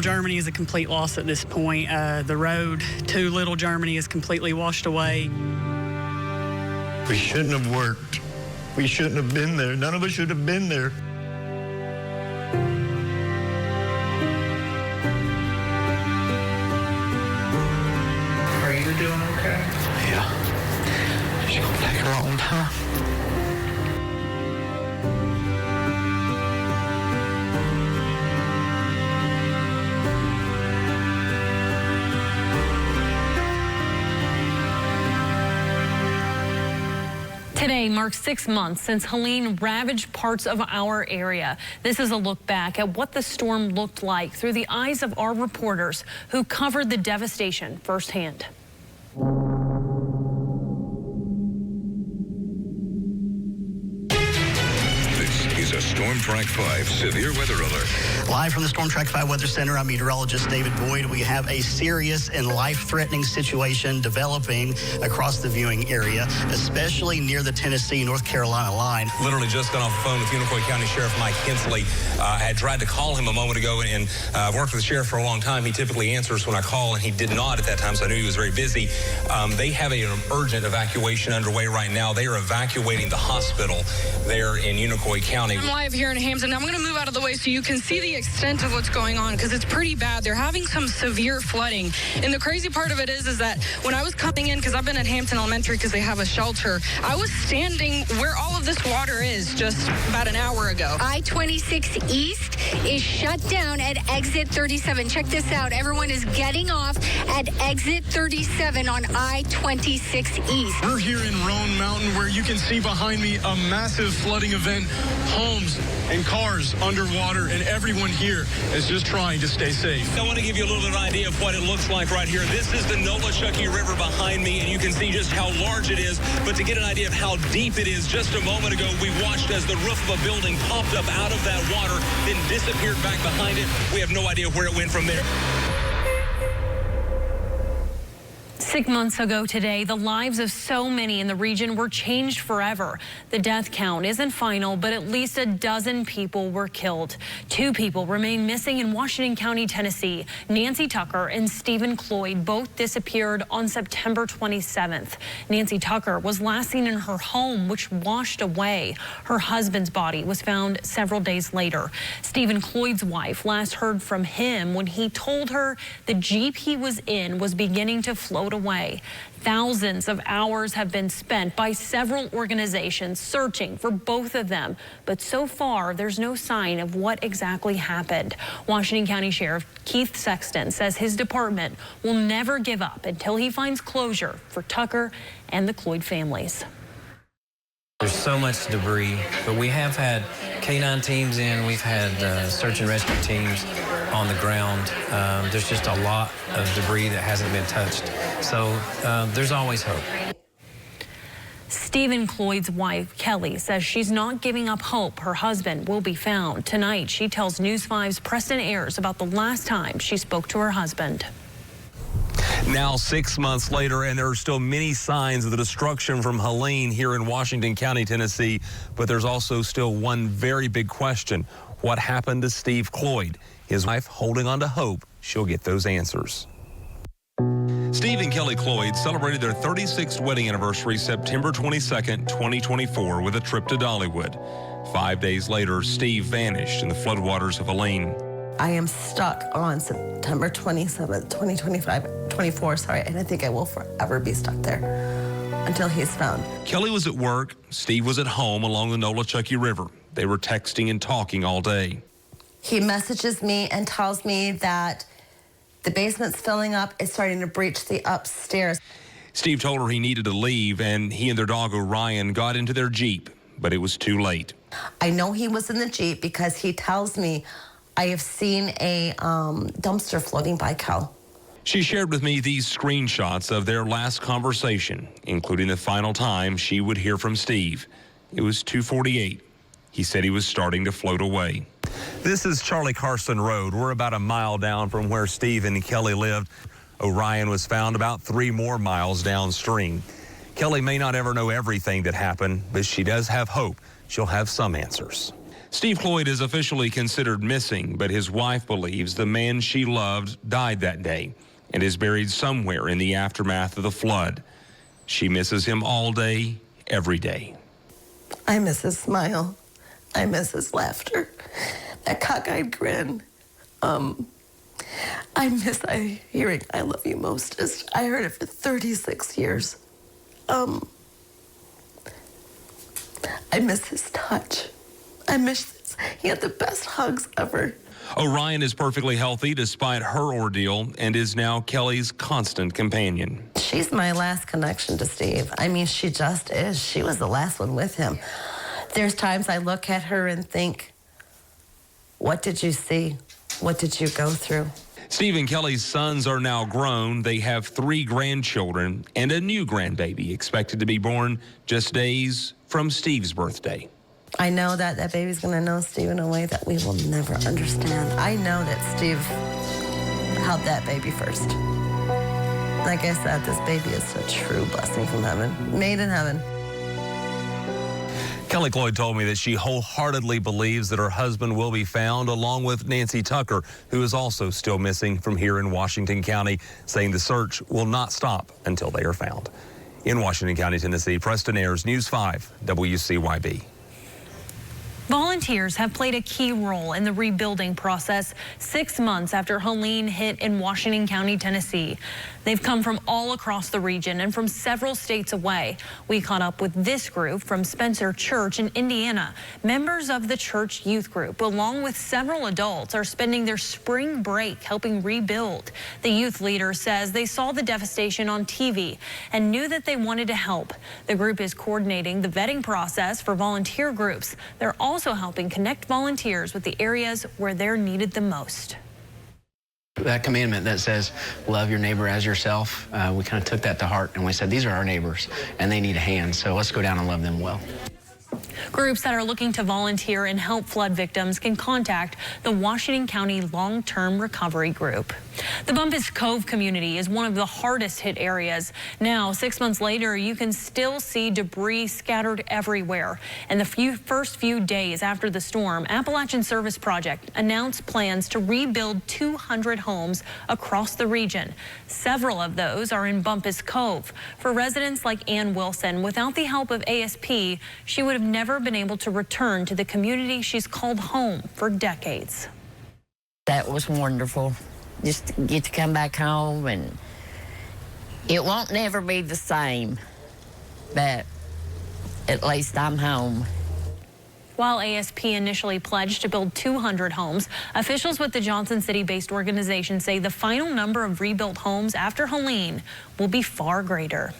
Little Germany is a complete loss at this point. The road to Little Germany is completely washed away. We shouldn't have worked. We shouldn't have been there. None of us should have been there. Are you doing okay? Yeah. It's gonna take a long time. Today marks 6 months since Helene ravaged parts of our area. This is a look back at what the storm looked like through the eyes of our reporters who covered the devastation firsthand. This is a Storm Track 5 severe weather alert. Live from the Storm Track 5 Weather Center, I'm meteorologist David Boyd. We have a serious and life-threatening situation developing across the viewing area, especially near the Tennessee-North Carolina line. Literally just got off the phone with Unicoi County Sheriff Mike Hensley. I had tried to call him a moment ago, and I've worked with the sheriff for a long time. He typically answers when I call, and he did not at that time, so I knew he was very busy. They have an urgent evacuation underway right now. They are evacuating the hospital there in Unicoi County. I'm live here in Hampton. I'm going to move out of the way so you can see the extent of what's going on, because it's pretty bad. They're having some severe flooding. And the crazy part of it is that when I was coming in, because I've been at Hampton Elementary because they have a shelter, I was standing where all of this water is just about an hour ago. I-26 East is shut down at exit 37. Check this out. Everyone is getting off at exit 37 on I-26 East. We're here in Roan Mountain, where you can see behind me a massive flooding event. Homes and cars underwater, and everyone here is just trying to stay safe. I want to give you a little bit of an idea of what it looks like right here. This is the Nolichucky River behind me, and you can see just how large it is. But to get an idea of how deep it is, just a moment ago, we watched as the roof of a building popped up out of that water, then disappeared back behind it. We have no idea where it went from there. 6 months ago today, the lives of so many in the region were changed forever. The death count isn't final, but at least a dozen people were killed. 2 people remain missing in Washington County, Tennessee. Nancy Tucker and Stephen Cloyd both disappeared on September 27th. Nancy Tucker was last seen in her home, which washed away. Her husband's body was found several days later. Stephen Cloyd's wife last heard from him when he told her the Jeep he was in was beginning to float away. Thousands of hours have been spent by several organizations searching for both of them, but so far there's no sign of what exactly happened. Washington County Sheriff Keith Sexton says his department will never give up until he finds closure for Tucker and the Cloyd families. There's so much debris, but we have had K-9 teams in, we've had search and rescue teams on the ground. There's just a lot of debris that hasn't been touched. So there's always hope. Stephen Cloyd's wife, Kelly, says she's not giving up hope her husband will be found. Tonight, she tells News 5's Preston Ayers about the last time she spoke to her husband. Now 6 months later, and there are still many signs of the destruction from Helene here in Washington County, Tennessee. But there's also still one very big question. What happened to Steve Cloyd? His wife holding on to hope she'll get those answers. Steve and Kelly Cloyd celebrated their 36th wedding anniversary September 22nd, 2024 with a trip to Dollywood. 5 days later, Steve vanished in the floodwaters of Helene. I am stuck on September 27th, 24, and I think I will forever be stuck there until he's found. Kelly was at work. Steve was at home along the Nolichucky River. They were texting and talking all day. He messages me and tells me that the basement's filling up. It's starting to breach the upstairs. Steve told her he needed to leave, and he and their dog Orion got into their Jeep, but it was too late. I know he was in the Jeep because he tells me, I have seen a dumpster floating by, Cal. She shared with me these screenshots of their last conversation, including the final time she would hear from Steve. It was 2:48. He said he was starting to float away. This is Charlie Carson Road. We're about a mile down from where Steve and Kelly lived. Orion was found about 3 more miles downstream. Kelly may not ever know everything that happened, but she does have hope she'll have some answers. Steve Cloyd is officially considered missing, but his wife believes the man she loved died that day and is buried somewhere in the aftermath of the flood. She misses him all day, every day. I miss his smile. I miss his laughter, that cockeyed grin. I miss hearing I love you mostest. I heard it for 36 years. I miss his touch. I miss this. He had the best hugs ever. Orion is perfectly healthy despite her ordeal and is now Kelly's constant companion. She's my last connection to Steve. I mean, she just is. She was the last one with him. There's times I look at her and think, what did you see? What did you go through? Steve and Kelly's sons are now grown. They have 3 grandchildren and a new grandbaby expected to be born just days from Steve's birthday. I know that that baby's going to know Steve in a way that we will never understand. I know that Steve held that baby first. Like I said, this baby is a true blessing from heaven, made in heaven. Kelly Cloyd told me that she wholeheartedly believes that her husband will be found, along with Nancy Tucker, who is also still missing from here in Washington County, saying the search will not stop until they are found. In Washington County, Tennessee, Preston Ayers, News 5, WCYB. Volunteers have played a key role in the rebuilding process 6 months after Helene hit in Washington County, Tennessee. They've come from all across the region and from several states away. We caught up with this group from Spencer Church in Indiana. Members of the church youth group, along with several adults, are spending their spring break helping rebuild. The youth leader says they saw the devastation on TV and knew that they wanted to help. The group is coordinating the vetting process for volunteer groups. They're also helping connect volunteers with the areas where they're needed the most. That commandment that says, love your neighbor as yourself, we kind of took that to heart and we said, these are our neighbors and they need a hand, so let's go down and love them well. Groups that are looking to volunteer and help flood victims can contact the Washington County Long-Term Recovery Group. The Bumpus Cove community is one of the hardest hit areas. Now, 6 months later, you can still see debris scattered everywhere. And the first few days after the storm, Appalachian Service Project announced plans to rebuild 200 homes across the region. Several of those are in Bumpus Cove. For residents like Ann Wilson, without the help of ASP, she would have never been able to return to the community she's called home for decades. That was wonderful. Just to get to come back home, and it won't never be the same, but at least I'm home. While ASP initially pledged to build 200 homes, officials with the Johnson City-based organization say the final number of rebuilt homes after Helene will be far greater.